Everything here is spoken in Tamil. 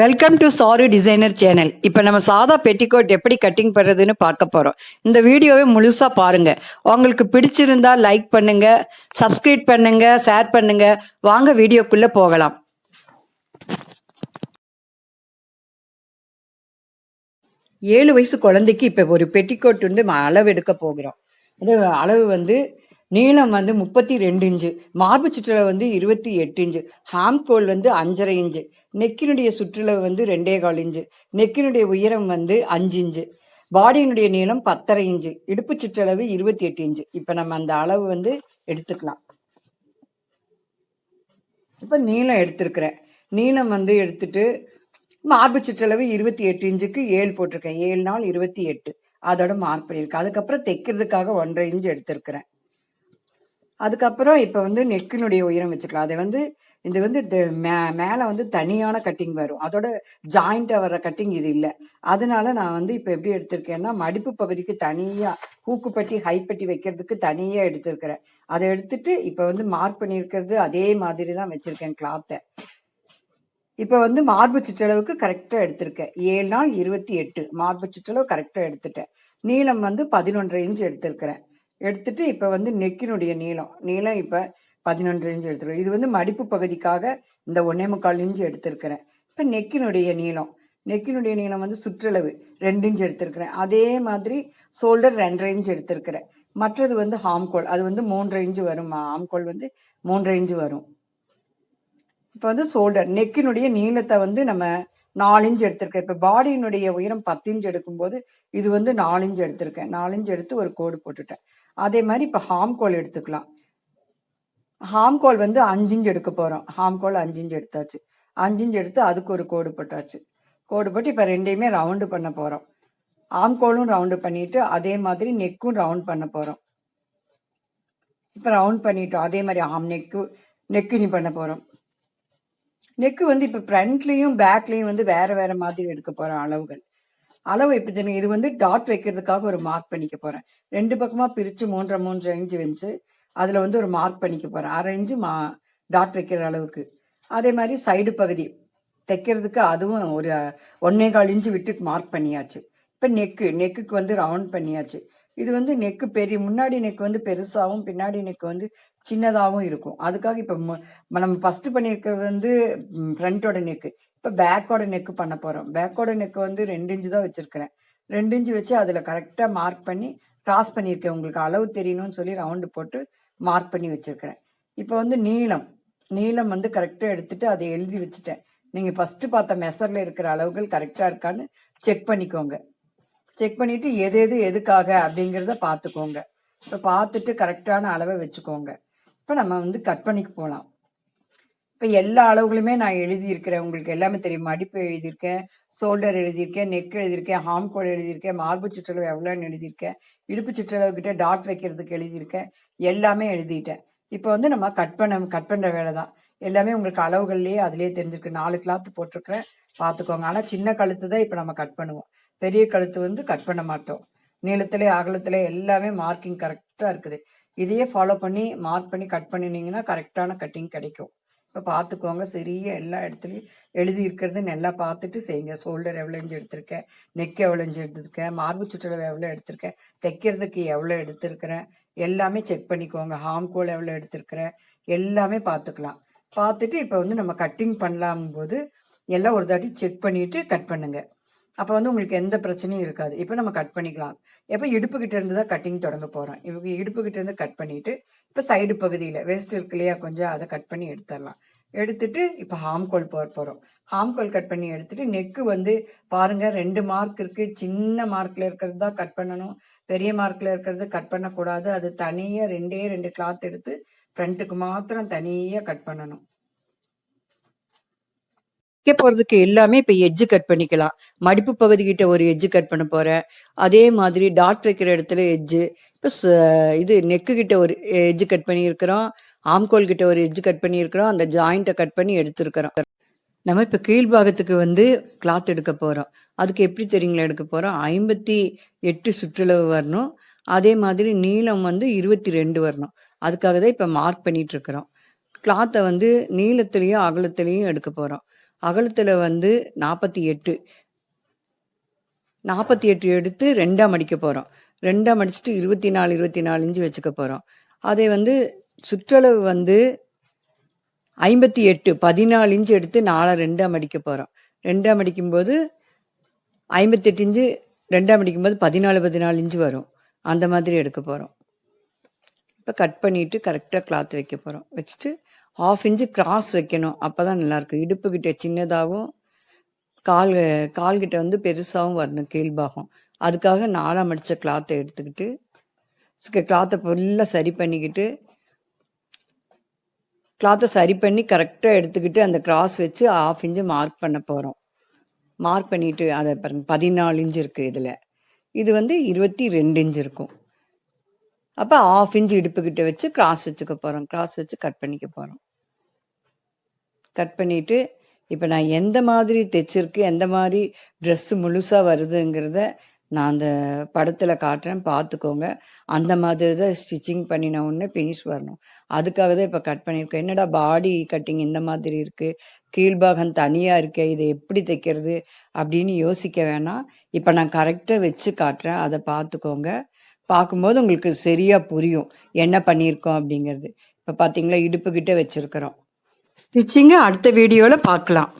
Welcome to Charu designer channel. இப்போ நம்ம சாதா பெட்டிகோட் எப்படி கட்டிங் பண்ணுறதுன்னு பார்க்க போகிறோம். இந்த வீடியோவை முழுசாக பாருங்கள். உங்களுக்கு பிடிச்சிருந்தா லைக் பண்ணுங்க, சப்ஸ்கிரைப் பண்ணுங்க, ஷேர் பண்ணுங்க. வாங்க வீடியோக்குள்ளே போகலாம். ஏழு வயசு குழந்தைக்கு இப்போ ஒரு பெட்டிகோட் வந்து அளவு எடுக்க போகிறோம். அது அளவு வந்து நீளம் வந்து 32 இன்ச்சு, மார்பு சுற்றளவு வந்து 28 இன்ச்சு, ஹாம்கோல் வந்து 5.5 இன்ச்சு, நெக்கினுடைய சுற்றளவு வந்து 2.25 இன்ச்சு, நெக்கினுடைய உயரம் வந்து 5 இன்ச்சு, பாடியினுடைய நீளம் 10.5 இன்ச்சு, இடுப்பு சுற்றளவு 28 இன்ச்சு. இப்போ நம்ம அந்த அளவு வந்து எடுத்துக்கலாம். இப்போ நீளம் எடுத்திருக்கிறேன். நீளம் வந்து எடுத்துட்டு மார்பு சுற்றளவு 28 இன்ச்சுக்கு 7 போட்டிருக்கேன். 7 நாள் 28 அதோட மார்க் பண்ணியிருக்கேன். அதுக்கப்புறம் தைக்கிறதுக்காக 1.5 இன்ச்சு எடுத்திருக்கிறேன். அதுக்கப்புறம் இப்போ வந்து நெக்கினுடைய உயரம் வச்சுக்கலாம். அதை வந்து இது வந்து மேலே வந்து தனியான கட்டிங் வரும். அதோட ஜாயிண்ட்டாக வர்ற கட்டிங் இது இல்லை. அதனால நான் வந்து இப்போ எப்படி எடுத்திருக்கேன்னா, மடிப்பு பகுதிக்கு தனியாக ஹூக்குப்பட்டி ஹைப்பட்டி வைக்கிறதுக்கு தனியாக எடுத்திருக்கிறேன். அதை எடுத்துட்டு இப்போ வந்து மார்க் பண்ணியிருக்கிறது அதே மாதிரி தான் வச்சுருக்கேன் கிளாத்தை. இப்போ வந்து மார்பு சுற்றளவுக்கு கரெக்டாக எடுத்திருக்கேன். 7 நாள் 28 மார்பு சுற்றளவு கரெக்டாக எடுத்துட்டேன். நீளம் வந்து 11.5 இன்ச் எடுத்திருக்கிறேன். எடுத்துட்டு இப்போ வந்து நெக்கினுடைய நீளம் இப்போ 11 இன்ச் எடுத்துருக்கேன். இது வந்து மடிப்பு பகுதிக்காக இந்த 1.25 இன்ச் எடுத்திருக்கிறேன். இப்போ நெக்கினுடைய நீளம் வந்து சுற்றளவு 2 இன்ச் எடுத்திருக்கிறேன். அதே மாதிரி ஷோல்டர் 2.5 இன்ச் எடுத்திருக்கிறேன். மற்றது வந்து ஹாம்கோல், அது வந்து 3.5 இன்ச் வரும். ஹாம்கோல் வந்து 3.5 இன்ச் வரும். இப்போ வந்து ஷோல்டர் நெக்கினுடைய நீளத்தை வந்து நம்ம 4 இன்ச் எடுத்திருக்கேன். இப்போ பாடியினுடைய உயரம் 10 இன்ச் எடுக்கும்போது இது வந்து 4 இன்ச் எடுத்திருக்கேன். 4 இன்ச் எடுத்து ஒரு கோடு போட்டுட்டேன். அதே மாதிரி இப்போ ஹாம்கோல் எடுத்துக்கலாம். ஹாம்கோல் வந்து 5 இன்ச் எடுக்க போகிறோம். ஹாம்கோல் 5 இன்ச் எடுத்தாச்சு. 5 இன்ச் எடுத்து அதுக்கு ஒரு கோடு போட்டாச்சு. கோடு போட்டு இப்போ ரெண்டையுமே ரவுண்டு பண்ண போகிறோம். ஆம்கோலும் ரவுண்டு பண்ணிட்டு அதே மாதிரி நெக்கும் ரவுண்ட் பண்ண போகிறோம். இப்போ ரவுண்ட் பண்ணிட்டோம். அதே மாதிரி நெக்கு நீ பண்ண போகிறோம். நெக்கு வந்து இப்போ ஃப்ரண்ட்லேயும் பேக்லேயும் வந்து வேறு மாதிரி எடுக்க போகிறோம் அளவுகள். அளவு எப்படி தெரியும்? இது வந்து டாட் வைக்கிறதுக்காக ஒரு மார்க் பண்ணிக்க போகிறேன். 2 பக்கமாக பிரித்து 3.5 இன்ச்சு வச்சு அதில் வந்து ஒரு மார்க் பண்ணிக்க போகிறேன். 1/2 இன்ச்சு டாட் வைக்கிற அளவுக்கு. அதே மாதிரி சைடு பகுதி தைக்கிறதுக்கு அதுவும் ஒரு 1.25 இன்ச்சு விட்டு மார்க் பண்ணியாச்சு. இப்போ நெக்குக்கு வந்து ரவுண்ட் பண்ணியாச்சு. இது வந்து நெக்கு முன்னாடி நெக்கு வந்து பெருசாகவும் பின்னாடி நெக்கு வந்து சின்னதாகவும் இருக்கும். அதுக்காக இப்போ நம்ம ஃபஸ்ட்டு பண்ணியிருக்கிறது வந்து ஃப்ரண்ட்டோட நெக்கு. இப்போ பேக்கோட நெக்கு பண்ண போகிறோம். பேக்கோட நெக்கு வந்து 2 இன்ச்சு தான் வச்சுருக்கிறேன். 2 இன்ச்சு வச்சு அதில் கரெக்டாக மார்க் பண்ணி கிராஸ் பண்ணியிருக்கேன். உங்களுக்கு அளவு தெரியணும்னு சொல்லி ரவுண்டு போட்டு மார்க் பண்ணி வச்சுருக்கிறேன். இப்போ வந்து நீளம் வந்து கரெக்டாக எடுத்துட்டு அதை எழுதி வச்சுட்டேன். நீங்கள் ஃபஸ்ட்டு பார்த்த மெஷரில் இருக்கிற அளவுகள் கரெக்டாக இருக்கான்னு செக் பண்ணிக்கோங்க. செக் பண்ணிவிட்டு எதுக்காக அப்படிங்கிறத பார்த்துக்கோங்க. இப்போ பார்த்துட்டு கரெக்டான அளவை வச்சுக்கோங்க. இப்போ நம்ம வந்து கட் பண்ணிக்கு போகலாம். இப்போ எல்லா அளவுகளுமே நான் எழுதியிருக்கிறேன். உங்களுக்கு எல்லாமே தெரியும். மடிப்பு எழுதியிருக்கேன், ஷோல்டர் எழுதியிருக்கேன், நெக் எழுதியிருக்கேன், ஹாம்கோல் எழுதியிருக்கேன், மார்பு சுற்றளவு எவ்வளோன்னு எழுதியிருக்கேன், இடுப்பு சுற்றளவு கிட்ட டாட் வைக்கிறதுக்கு எழுதியிருக்கேன், எல்லாமே எழுதிட்டேன். இப்போ வந்து நம்ம கட் பண்ணுற வேலை தான். எல்லாமே உங்களுக்கு அளவுகள்லேயே அதிலே தெரிஞ்சிருக்கு. 4 கிளாத்து போட்டிருக்கிறேன், பார்த்துக்கோங்க. ஆனால் சின்ன கழுத்து தான் இப்போ நம்ம கட் பண்ணுவோம். பெரிய கழுத்து வந்து கட் பண்ண மாட்டோம். நீளத்திலே அகலத்திலே எல்லாமே மார்க்கிங் கரெக்டாக இருக்குது. இதையே ஃபாலோ பண்ணி மார்க் பண்ணி கட் பண்ணினீங்கன்னா கரெக்டான கட்டிங் கிடைக்கும். இப்போ பார்த்துக்கோங்க. சரியா எல்லா இடத்துலையும் எழுதி இருக்கிறது நல்லா பார்த்துட்டு செய்யுங்க. ஷோல்டர் எவ்வளோ இன்ச்சு எடுத்திருக்கேன், நெக் எவ்வளோ இன்ச்சு எடுத்திருக்கேன், மார்பு சுற்றளவு எவ்வளோ எடுத்திருக்கேன், தைக்கிறதுக்கு எவ்வளோ எடுத்திருக்கிறேன் எல்லாமே செக் பண்ணிக்கோங்க. ஹாம்கோல் எவ்வளோ எடுத்திருக்கிறேன் எல்லாமே பார்த்துக்கலாம். பார்த்துட்டு இப்போ வந்து நம்ம கட்டிங் பண்ணலாம் போது எல்லாம் ஒரு தாட்டி செக் பண்ணிவிட்டு கட் பண்ணுங்க. அப்போ வந்து உங்களுக்கு எந்த பிரச்சனையும் இருக்காது. இப்போ நம்ம கட் பண்ணிக்கலாம். எப்போ இடுப்புக்கிட்ட இருந்து தான் கட்டிங் தொடங்க போகிறோம். இவங்க இடுப்புக்கிட்ட இருந்து கட் பண்ணிவிட்டு இப்போ சைடு பகுதியில் வேஸ்ட் இருக்கு இல்லையா, கொஞ்சம் அதை கட் பண்ணி எடுத்துடலாம். எடுத்துட்டு இப்போ ஹாம்கோல் போகிறோம். ஹாம்கோல் கட் பண்ணி எடுத்துட்டு நெக்கு வந்து பாருங்கள் 2 மார்க் இருக்குது. சின்ன மார்க்கில் இருக்கிறது தான் கட் பண்ணணும், பெரிய மார்க்கில் இருக்கிறது கட் பண்ணக்கூடாது. அது தனியாக 2 கிளாத் எடுத்து ஃப்ரண்ட்டுக்கு மாத்திரம் தனியாக கட் பண்ணணும். தைக்க போகிறதுக்கு எல்லாமே இப்போ எட்ஜு கட் பண்ணிக்கலாம். மடிப்பு பகுதிக்கிட்ட ஒரு எட்ஜு கட் பண்ண போகிறேன். அதே மாதிரி டாட் வைக்கிற இடத்துல எட்ஜு, இப்போ இது நெக்கு கிட்ட ஒரு எட்ஜு கட் பண்ணியிருக்கிறோம், ஆம்கோல் கிட்ட ஒரு எட்ஜு கட் பண்ணியிருக்கிறோம், அந்த ஜாயிண்ட்டை கட் பண்ணி எடுத்துருக்கிறோம். நம்ம இப்போ கீழ்பாகத்துக்கு வந்து கிளாத் எடுக்க போகிறோம். அதுக்கு எப்படி தெரியுங்களா எடுக்க போகிறோம்? 58 சுற்றளவு வரணும். அதே மாதிரி நீளம் வந்து 22 வரணும். அதுக்காக தான் இப்போ மார்க் பண்ணிகிட்ருக்குறோம். கிளாத்தை வந்து நீளத்துலேயும் அகலத்துலேயும் எடுக்க போகிறோம். அகலத்தில் வந்து 48 எடுத்து 2ஆக மடிக்க போகிறோம். 2ஆக மடிச்சுட்டு 24 இன்ச்சு வச்சுக்க போகிறோம். அதை வந்து சுற்றளவு வந்து 58 14 இன்ச்சு எடுத்து 2ஆக மடிக்க போகிறோம். 2ஆக மடிக்கும்போது 58 இன்ச்சு 2ஆக மடிக்கும்போது 14 இன்ச்சு வரும். அந்த மாதிரி எடுக்க போகிறோம். இப்போ கட் பண்ணிவிட்டு கரெக்டாக கிளாத் வைக்க போகிறோம். வச்சுட்டு 1/2 இன்ச்சு கிராஸ் வைக்கணும். அப்போ தான் நல்லாயிருக்கும். இடுப்புக்கிட்ட சின்னதாகவும் கால்கிட்ட வந்து பெருசாகவும் வரணும் கீழ்பாகம். அதுக்காக 4ஆக மடித்த கிளாத்தை எடுத்துக்கிட்டு கிளாத்தை ஃபுல்லாக சரி பண்ணிக்கிட்டு கிளாத்தை சரி பண்ணி கரெக்டாக எடுத்துக்கிட்டு அந்த கிராஸ் வச்சு 1/2 இன்ச்சு மார்க் பண்ண போகிறோம். மார்க் பண்ணிவிட்டு அதை 14 இன்ச்சு இருக்குது இதில். இது வந்து 22 இன்ச்சு இருக்கும். அப்போ 1/2 இன்ச்சு இடுப்புக்கிட்ட வச்சு கிராஸ் வச்சுக்க போகிறோம். கிராஸ் வச்சு கட் பண்ணிக்க போகிறோம். கட் பண்ணிவிட்டு இப்போ நான் எந்த மாதிரி தைச்சிருக்கு, எந்த மாதிரி ட்ரெஸ்ஸு முழுசாக வருதுங்கிறத நான் அந்த படத்தில் காட்டுறேன், பார்த்துக்கோங்க. அந்த மாதிரி தான் ஸ்டிச்சிங் பண்ணின உடனே ஃபினிஷ் வரணும். அதுக்காக தான் இப்போ கட் பண்ணியிருக்கேன். என்னடா பாடி கட்டிங் இந்த மாதிரி இருக்குது, கீழ்பாகம் தனியாக இருக்கே, இதை எப்படி தைக்கிறது அப்படின்னு யோசிக்க வேணாம். இப்போ நான் கரெக்டாக வச்சு காட்டுறேன், அதை பார்த்துக்கோங்க. பார்க்கும்போது உங்களுக்கு சரியாக புரியும் என்ன பண்ணியிருக்கோம் அப்படிங்கிறது. இப்போ பார்த்தீங்களா, இடுப்புக்கிட்ட வச்சுருக்கிறோம். ஸ்டிச்சிங்கை அடுத்த வீடியோவில் பார்க்கலாம்.